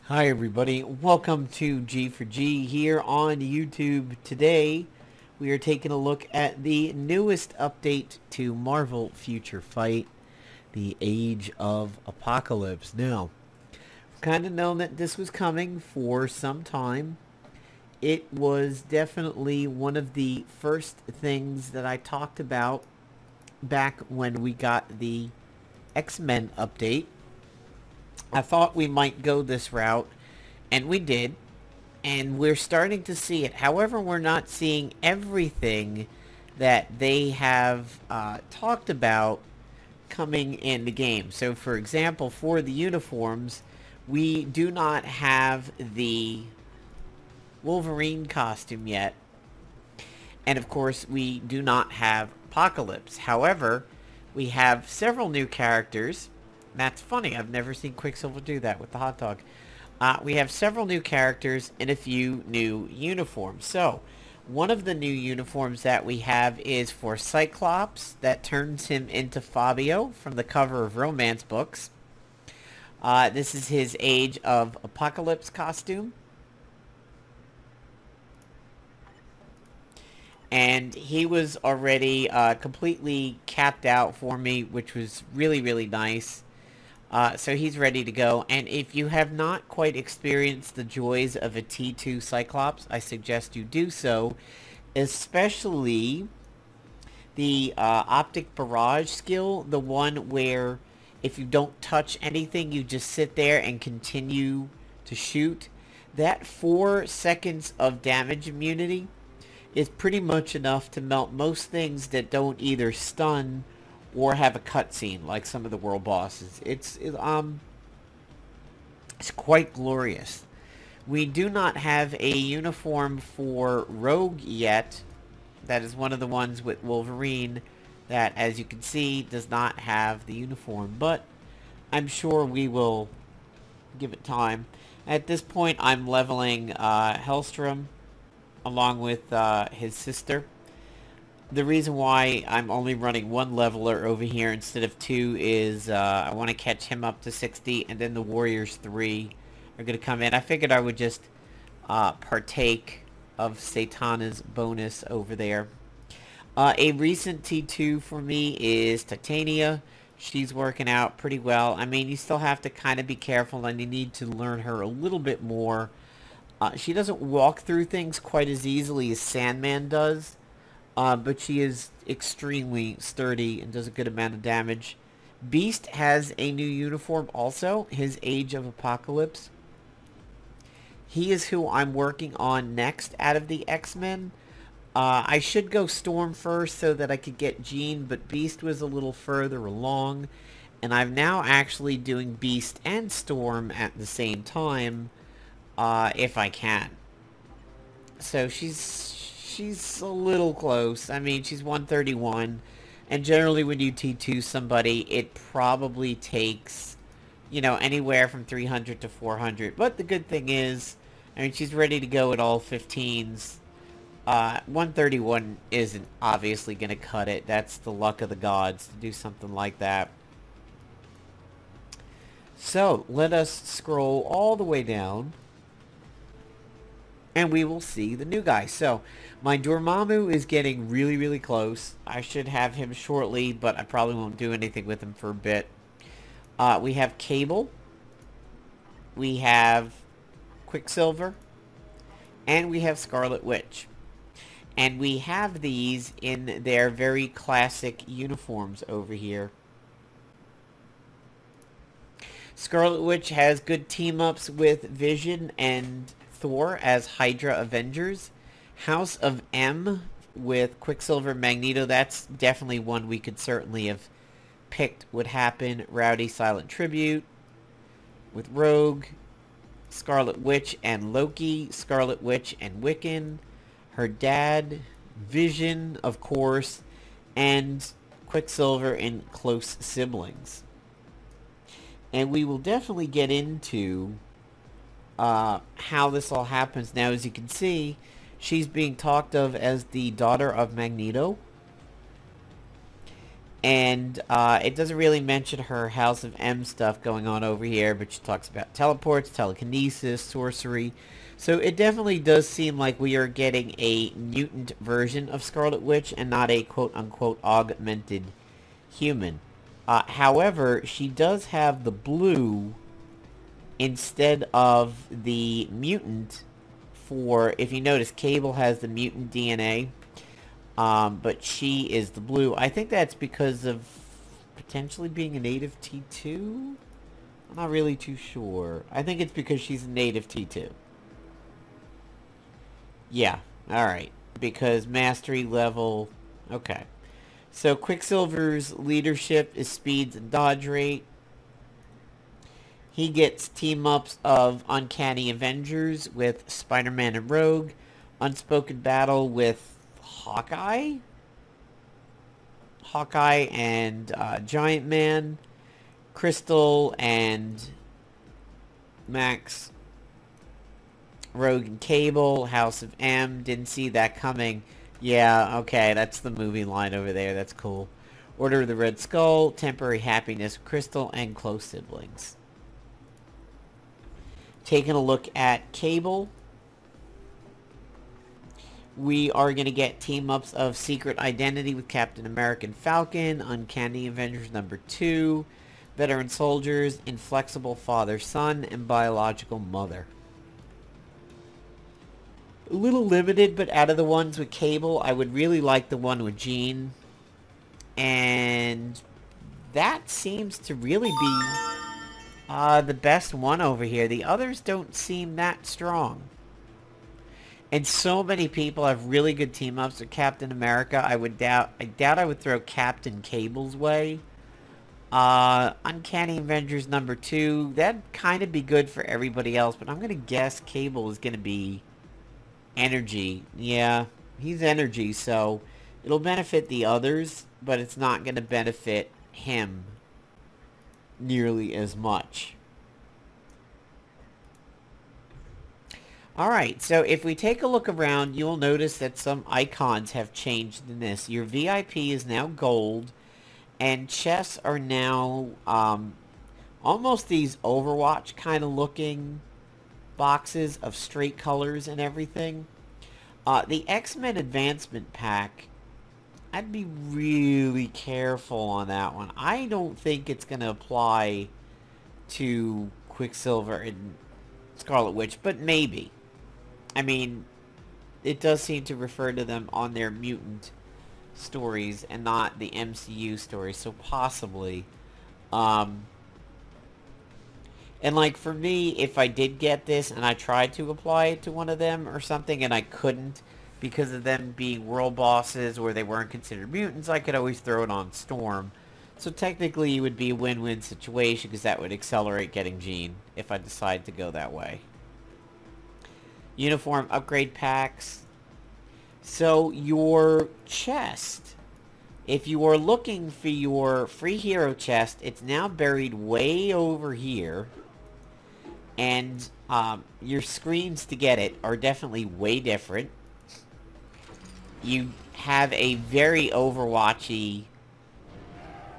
Hi everybody, welcome to G4G here on YouTube. Today we are taking a look at the newest update to Marvel Future Fight, the Age of Apocalypse. Now, I've kind of known that this was coming for some time. It was definitely one of the first things that I talked about back when we got the X-Men update. I thought we might go this route, and we did, and we're starting to see it. However, we're not seeing everything that they have talked about coming in the game. So, for example, for the uniforms, we do not have the Wolverine costume yet, and of course, we do not have Apocalypse. However, we have several new characters. That's funny. I've never seen Quicksilver do that with the hot dog. We have several new characters and a few new uniforms. So, one of the new uniforms that we have is for Cyclops. That turns him into Fabio from the cover of romance books. This is his Age of Apocalypse costume. And he was already completely capped out for me, which was really, really nice. So he's ready to go. And if you have not quite experienced the joys of a T2 Cyclops, I suggest you do so. Especially the Optic Barrage skill, the one where if you don't touch anything, you just sit there and continue to shoot. That 4 seconds of damage immunity is pretty much enough to melt most things that don't either stun or have a cutscene like some of the world bosses. It's quite glorious. We do not have a uniform for Rogue yet. That is one of the ones with Wolverine that, as you can see, does not have the uniform. But I'm sure we will give it time. At this point, I'm leveling Hellstrom along with his sister. The reason why I'm only running one leveler over here instead of 2 is I want to catch him up to 60, and then the Warriors 3 are going to come in. I figured I would just partake of Satana's bonus over there. A recent T2 for me is Titania. She's working out pretty well. I mean, you still have to kind of be careful, and you need to learn her a little bit more. She doesn't walk through things quite as easily as Sandman does. But she is extremely sturdy and does a good amount of damage. Beast has a new uniform also, his Age of Apocalypse. He is who I'm working on next out of the X-Men. I should go Storm first so that I could get Jean, but Beast was a little further along. And I'm now actually doing Beast and Storm at the same time, if I can. So she's a little close. I mean, she's 131. And generally when you T2 somebody, it probably takes, you know, anywhere from 300 to 400. But the good thing is, I mean, she's ready to go at all 15s. 131 isn't obviously going to cut it. That's the luck of the gods to do something like that. So, let us scroll all the way down, and we will see the new guy. So, my Dormammu is getting really, really close. I should have him shortly, but I probably won't do anything with him for a bit. We have Cable. We have Quicksilver. And we have Scarlet Witch. And we have these in their very classic uniforms over here. Scarlet Witch has good team-ups with Vision and Thor as Hydra Avengers. House of M with Quicksilver, Magneto. That's definitely one we could certainly have picked would happen. Rowdy Silent Tribute with Rogue. Scarlet Witch and Loki. Scarlet Witch and Wiccan. Her dad. Vision, of course. And Quicksilver and close siblings. And we will definitely get into how this all happens. Now, as you can see, She's being talked of as the daughter of Magneto. And it doesn't really mention her House of M stuff going on over here, but she talks about teleports, telekinesis, sorcery. So it definitely does seem like we are getting a mutant version of Scarlet Witch and not a quote-unquote augmented human. However, she does have the blue instead of the mutant for, if you notice, Cable has the mutant DNA. But she is the blue. I think that's because of potentially being a native T2? I'm not really too sure. I think it's because she's a native T2. Yeah, alright. Because mastery level... Okay. So Quicksilver's leadership is speeds and dodge rate. He gets team-ups of Uncanny Avengers with Spider-Man and Rogue. Unspoken Battle with Hawkeye and Giant Man, Crystal and Max, Rogue and Cable, House of M, didn't see that coming. Yeah, okay, that's the movie line over there, that's cool. Order of the Red Skull, Temporary Happiness, Crystal, and Close Siblings. Taking a look at Cable. We are going to get team-ups of Secret Identity with Captain America and Falcon, Uncanny Avengers #2, Veteran Soldiers, Inflexible Father-Son, and Biological Mother. A little limited, but out of the ones with Cable, I would really like the one with Jean. And that seems to really be the best one over here. The others don't seem that strong. And so many people have really good team-ups with Captain America. I doubt I would throw Captain Cable's way. Uncanny Avengers #2. That'd kind of be good for everybody else, but I'm going to guess Cable is going to be energy. Yeah, he's energy, so it'll benefit the others, but it's not going to benefit him nearly as much. Alright, so if we take a look around, you'll notice that some icons have changed in this. Your VIP is now gold, and chests are now almost these Overwatch kind of looking boxes of straight colors and everything. The X-Men Advancement Pack, I'd be really careful on that one. I don't think it's going to apply to Quicksilver and Scarlet Witch, but maybe. I mean, it does seem to refer to them on their mutant stories and not the MCU stories, so possibly. And like for me, if I did get this and I tried to apply it to one of them or something and I couldn't because of them being world bosses or they weren't considered mutants, I could always throw it on Storm. So technically it would be a win-win situation because that would accelerate getting Jean if I decide to go that way. Uniform upgrade packs. So your chest, if you are looking for your free hero chest, it's now buried way over here. And your screens to get it are definitely way different. You have a very Overwatchy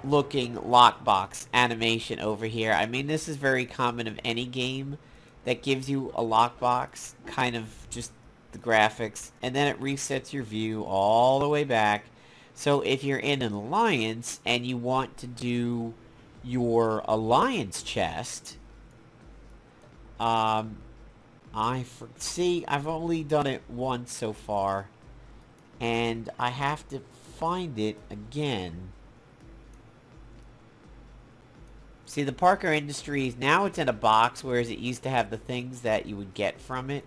looking lockbox animation over here. I mean, this is very common of any game that gives you a lockbox, kind of just the graphics, and then it resets your view all the way back. So if you're in an alliance and you want to do your alliance chest, I've only done it once so far, and I have to find it again. See, the Parker Industries, now it's in a box, whereas it used to have the things that you would get from it.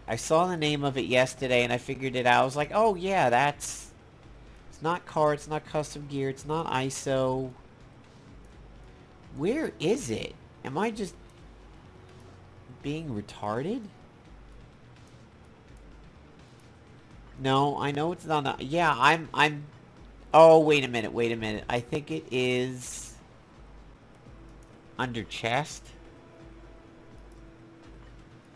I saw the name of it yesterday, and I figured it out. I was like, oh yeah, it's not car, it's not custom gear, it's not ISO. Where is it? Am I just being retarded? No, I know it's not. Yeah, I'm. Oh, wait a minute. I think it is under chest.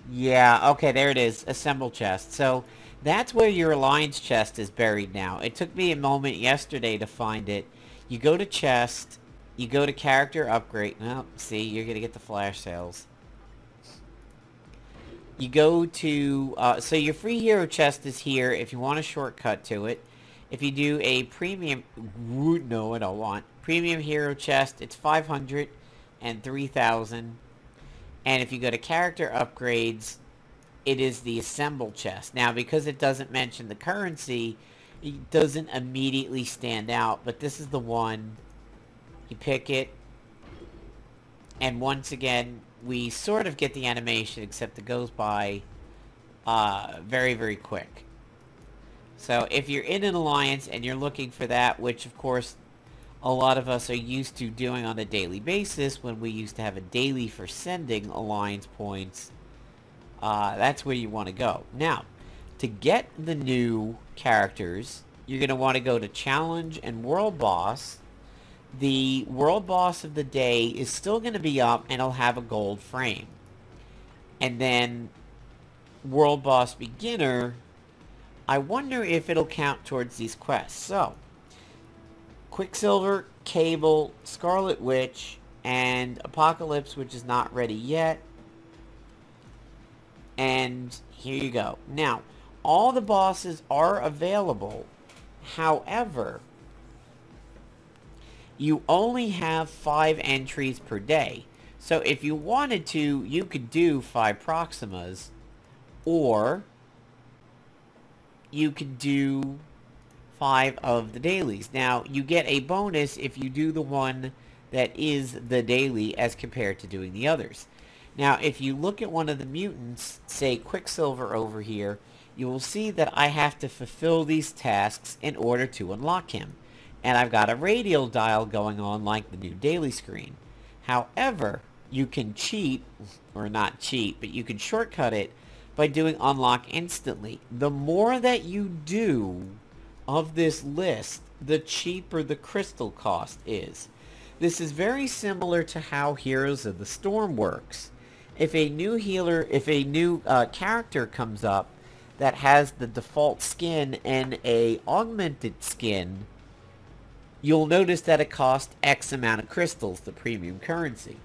Yeah, okay, there it is. Assemble chest. So that's where your alliance chest is buried now. It took me a moment yesterday to find it. You go to chest, you go to character upgrade. Oh, see, you're going to get the flash sales. You go to, so your free hero chest is here if you want a shortcut to it. If you do a premium, no I don't want. Premium hero chest, it's 500 and 3,000. And if you go to character upgrades, it is the assemble chest. Now, because it doesn't mention the currency, it doesn't immediately stand out, but this is the one. You pick it, and once again, we sort of get the animation, except it goes by very, very quick. So if you're in an alliance and you're looking for that, which of course a lot of us are used to doing on a daily basis when we used to have a daily for sending alliance points, that's where you want to go. Now, to get the new characters, you're going to want to go to Challenge and World Boss. The World Boss of the day is still going to be up and it'll have a gold frame. And then World Boss Beginner, I wonder if it'll count towards these quests. So, Quicksilver, Cable, Scarlet Witch, and Apocalypse, which is not ready yet. And here you go. Now, all the bosses are available. However, you only have 5 entries per day. So if you wanted to, you could do 5 Proximas, or you could do 5 of the dailies. Now, you get a bonus if you do the one that is the daily as compared to doing the others. Now, if you look at one of the mutants, say Quicksilver over here, you will see that I have to fulfill these tasks in order to unlock him. And I've got a radial dial going on like the new daily screen. However, you can cheat, or not cheat, but you can shortcut it by doing unlock instantly. The more that you do of this list, the cheaper the crystal cost is. This is very similar to how Heroes of the Storm works. If a new character comes up that has the default skin and a augmented skin, you'll notice that it costs X amount of crystals, the premium currency.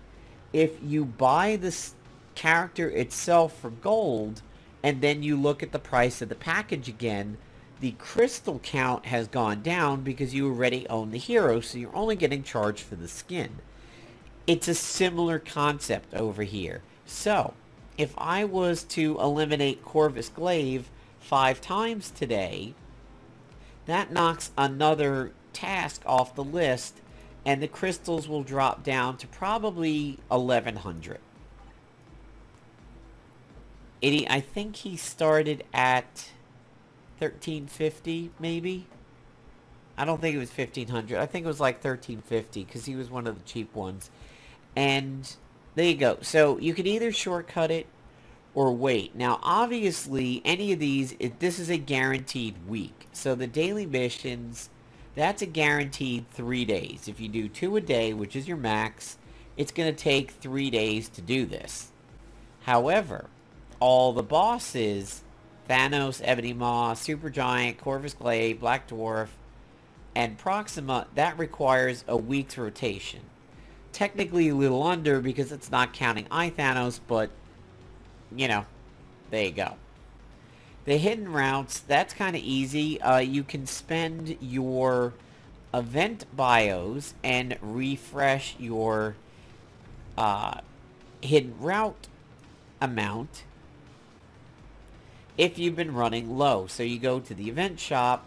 If you buy this character itself for gold, and then you look at the price of the package again, the crystal count has gone down because you already own the hero, so you're only getting charged for the skin. It's a similar concept over here. So, if I was to eliminate Corvus Glaive 5 times today, that knocks another task off the list, and the crystals will drop down to probably 1100. I think he started at 1350, maybe? I don't think it was 1500. I think it was like 1350, because he was one of the cheap ones. And there you go. So you can either shortcut it or wait. Now, obviously, any of these, this is a guaranteed week. So the daily missions, that's a guaranteed 3 days. If you do 2 a day, which is your max, it's going to take 3 days to do this. However, all the bosses, Thanos, Ebony Maw, Supergiant, Corvus Glaive, Black Dwarf, and Proxima, that requires a week's rotation. Technically a little under because it's not counting Thanos, but, you know, there you go. The hidden routes, that's kind of easy. You can spend your event bios and refresh your hidden route amount if you've been running low. So you go to the event shop,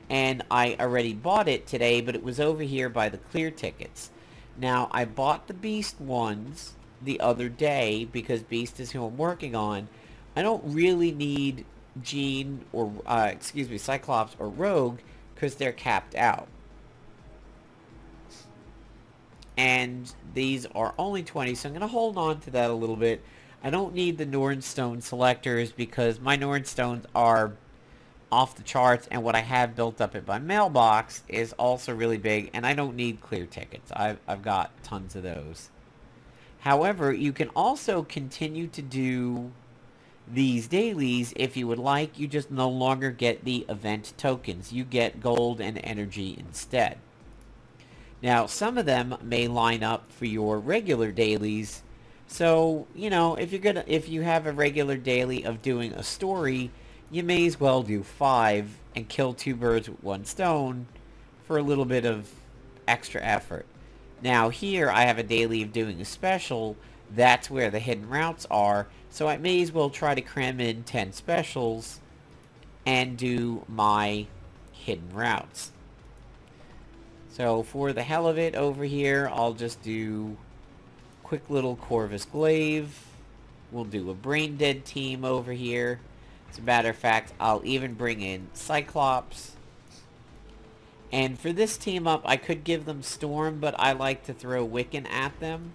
and I already bought it today, but it was over here by the clear tickets. Now, I bought the Beast ones the other day because Beast is who I'm working on. I don't really need Jean or, Cyclops or Rogue because they're capped out. And these are only 20, so I'm going to hold on to that a little bit. I don't need the Nornstone selectors because my Nornstones are off the charts, and what I have built up in my mailbox is also really big, and I don't need clear tickets. I've got tons of those. However, you can also continue to do these dailies, if you would like, you just no longer get the event tokens. You get gold and energy instead. Now, some of them may line up for your regular dailies. So, you know, if you have a regular daily of doing a story, you may as well do 5 and kill 2 birds with 1 stone for a little bit of extra effort. Now here I have a daily of doing a special. That's where the hidden routes are. So I may as well try to cram in 10 specials and do my hidden routes. So for the hell of it over here, I'll just do quick little Corvus Glaive. We'll do a Brain Dead team over here. As a matter of fact, I'll even bring in Cyclops. And for this team up, I could give them Storm, but I like to throw Wiccan at them,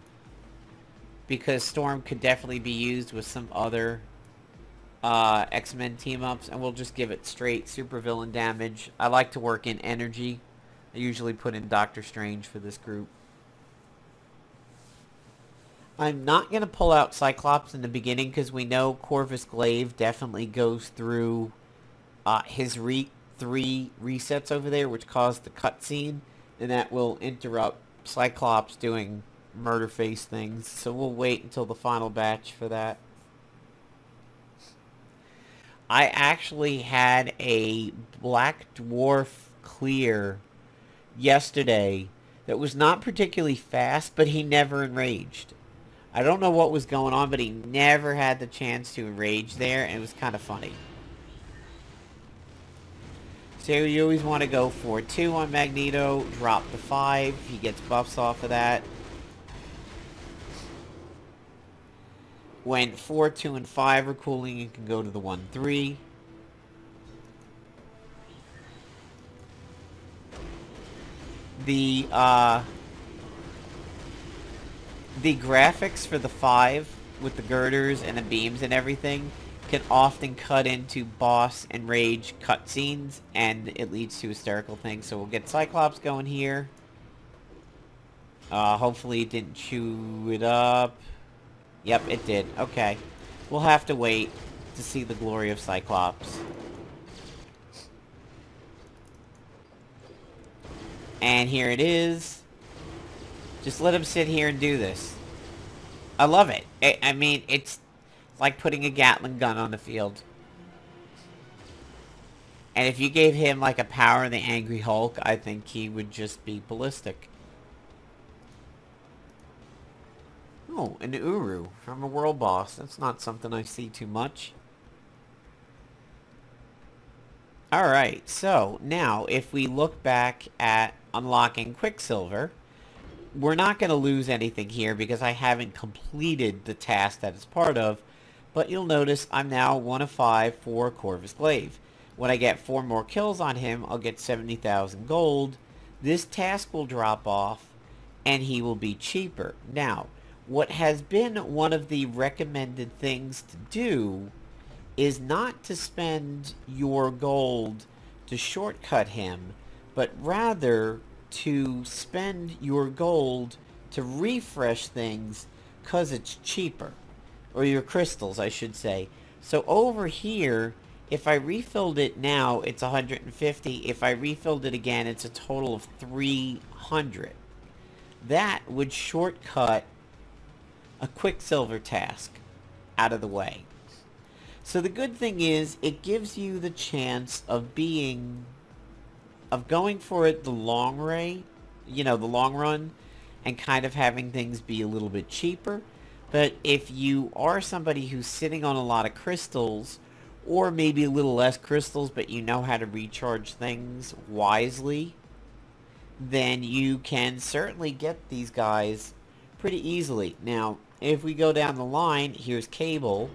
because Storm could definitely be used with some other X-Men team-ups, and we'll just give it straight supervillain damage. I like to work in energy. I usually put in Doctor Strange for this group. I'm not going to pull out Cyclops in the beginning, because we know Corvus Glaive definitely goes through his 3 resets over there, which caused the cutscene, and that will interrupt Cyclops doing murder face things. So we'll wait until the final batch for that. I actually had a Black Dwarf clear yesterday that was not particularly fast, but he never enraged. I don't know what was going on, but he never had the chance to enrage there, and it was kind of funny. So you always want to go for 2 on Magneto, drop the 5, he gets buffs off of that. When 4, 2, and 5 are cooling, you can go to the 1, 3. The graphics for the 5 with the girders and the beams and everything can often cut into boss and rage cutscenes, and it leads to hysterical things. So we'll get Cyclops going here. Hopefully it didn't chew it up. Yep, it did. Okay. We'll have to wait to see the glory of Cyclops. And here it is. Just let him sit here and do this. I love it. I mean, it's like putting a Gatling gun on the field. And if you gave him like a Power of the Angry Hulk, I think he would just be ballistic. Oh, an Uru from a world boss. That's not something I see too much. Alright, so now if we look back at unlocking Quicksilver, we're not going to lose anything here because I haven't completed the task that it's part of. But you'll notice I'm now 1 of 5 for Corvus Glaive. When I get 4 more kills on him, I'll get 70,000 gold. This task will drop off, and he will be cheaper. Now, what has been one of the recommended things to do is not to spend your gold to shortcut him, but rather to spend your gold to refresh things because it's cheaper. Or your crystals, I should say. So over here, if I refilled it now, it's 150. If I refilled it again, it's a total of 300. That would shortcut a Quicksilver task out of the way. So the good thing is, it gives you the chance of going for it the long way, you know, the long run, and kind of having things be a little bit cheaper. But if you are somebody who's sitting on a lot of crystals, or maybe a little less crystals, but you know how to recharge things wisely, then you can certainly get these guys pretty easily. Now, if we go down the line, here's Cable.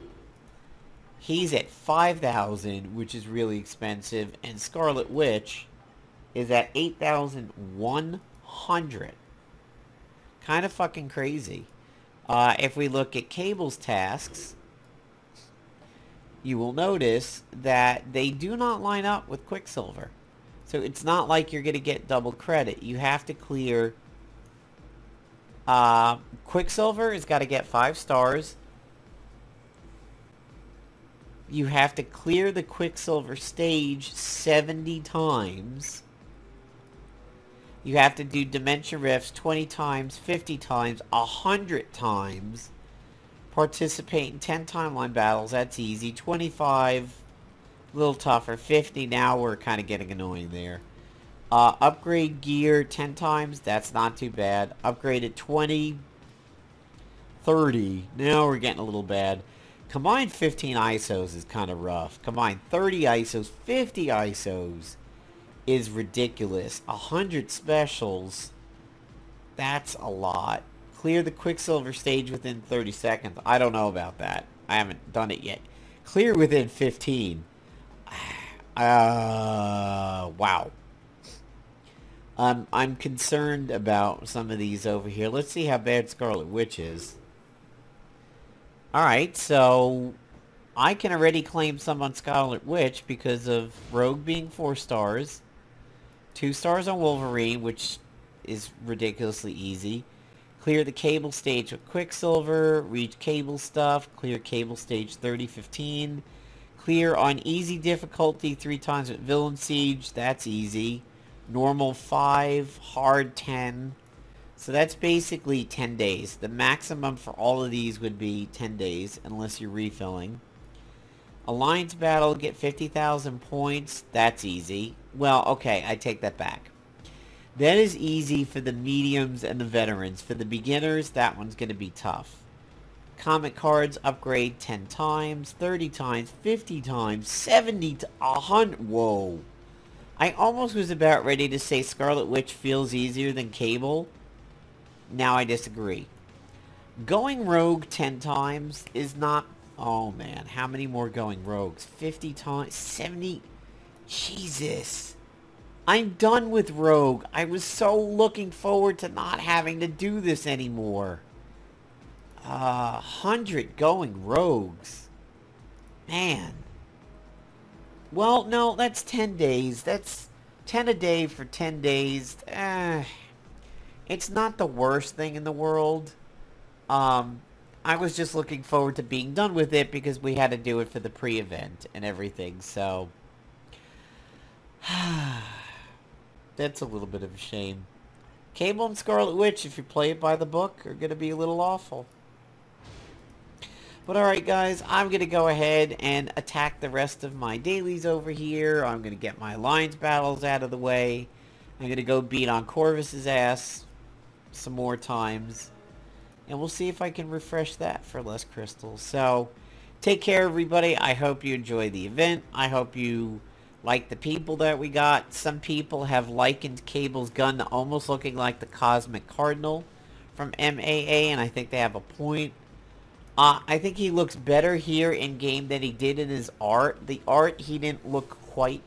He's at 5,000, which is really expensive, and Scarlet Witch is at 8,100. Kind of fucking crazy. If we look at Cable's tasks, you will notice that they do not line up with Quicksilver. So it's not like you're going to get double credit. You have to clear... Quicksilver has got to get 5 stars. You have to clear the Quicksilver stage 70 times. You have to do Dimension Rifts 20 times, 50 times, 100 times. Participate in 10 timeline battles, that's easy. 25, a little tougher. 50, now we're kind of getting annoying there. Upgrade gear 10 times, that's not too bad. Upgrade at 20, 30, now we're getting a little bad. Combine 15 ISOs is kind of rough. Combine 30 ISOs, 50 ISOs is ridiculous. 100 specials, that's a lot. Clear the Quicksilver stage within 30 seconds. I don't know about that. I haven't done it yet. Clear within 15. Wow. I'm concerned about some of these over here. Let's see how bad Scarlet Witch is. Alright, so I can already claim some on Scarlet Witch because of Rogue being 4 stars. 2 stars on Wolverine, which is ridiculously easy. Clear the Cable stage with Quicksilver. Reach Cable stuff. Clear Cable stage 30-15. Clear on easy difficulty 3 times with Villain Siege. That's easy. Normal 5, hard 10. So that's basically 10 days. The maximum for all of these would be 10 days, unless you're refilling. Alliance battle, get 50,000 points. That's easy. Well, okay, I take that back. That is easy for the mediums and the veterans. For the beginners, that one's going to be tough. Comic cards, upgrade 10 times, 30 times, 50 times, 70 to 100. Whoa. I almost was about ready to say Scarlet Witch feels easier than Cable. Now I disagree. Going Rogue 10 times is not... Oh man, how many more going Rogues? 50 times? 70? Jesus. I'm done with Rogue. I was so looking forward to not having to do this anymore. 100 going Rogues. Man. Well, no, that's 10 days. That's 10 a day for 10 days. It's not the worst thing in the world. I was just looking forward to being done with it because we had to do it for the pre-event and everything, so... That's a little bit of a shame. Cable and Scarlet Witch, if you play it by the book, are going to be a little awful. But alright guys, I'm going to go ahead and attack the rest of my dailies over here. I'm going to get my Alliance battles out of the way. I'm going to go beat on Corvus's ass some more times. And we'll see if I can refresh that for less crystals. So, take care everybody. I hope you enjoy the event. I hope you like the people that we got. Some people have likened Cable's gun to almost looking like the Cosmic Cardinal from MAA, and I think they have a point. I think he looks better here in-game than he did in his art. The art, he didn't look quite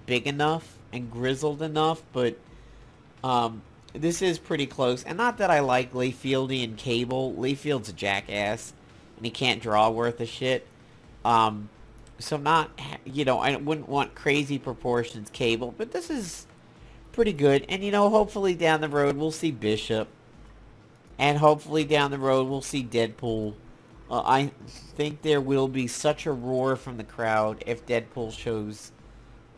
big enough and grizzled enough, but this is pretty close. And not that I like Layfieldy and Cable. Layfield's a jackass, and he can't draw worth a shit. So not, you know, I wouldn't want crazy proportions Cable, but this is pretty good. And, you know, hopefully down the road we'll see Bishop. And hopefully down the road we'll see Deadpool. I think there will be such a roar from the crowd if Deadpool shows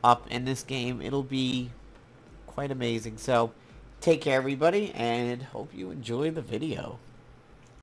up in this game. It'll be quite amazing. So, take care everybody, and hope you enjoy the video.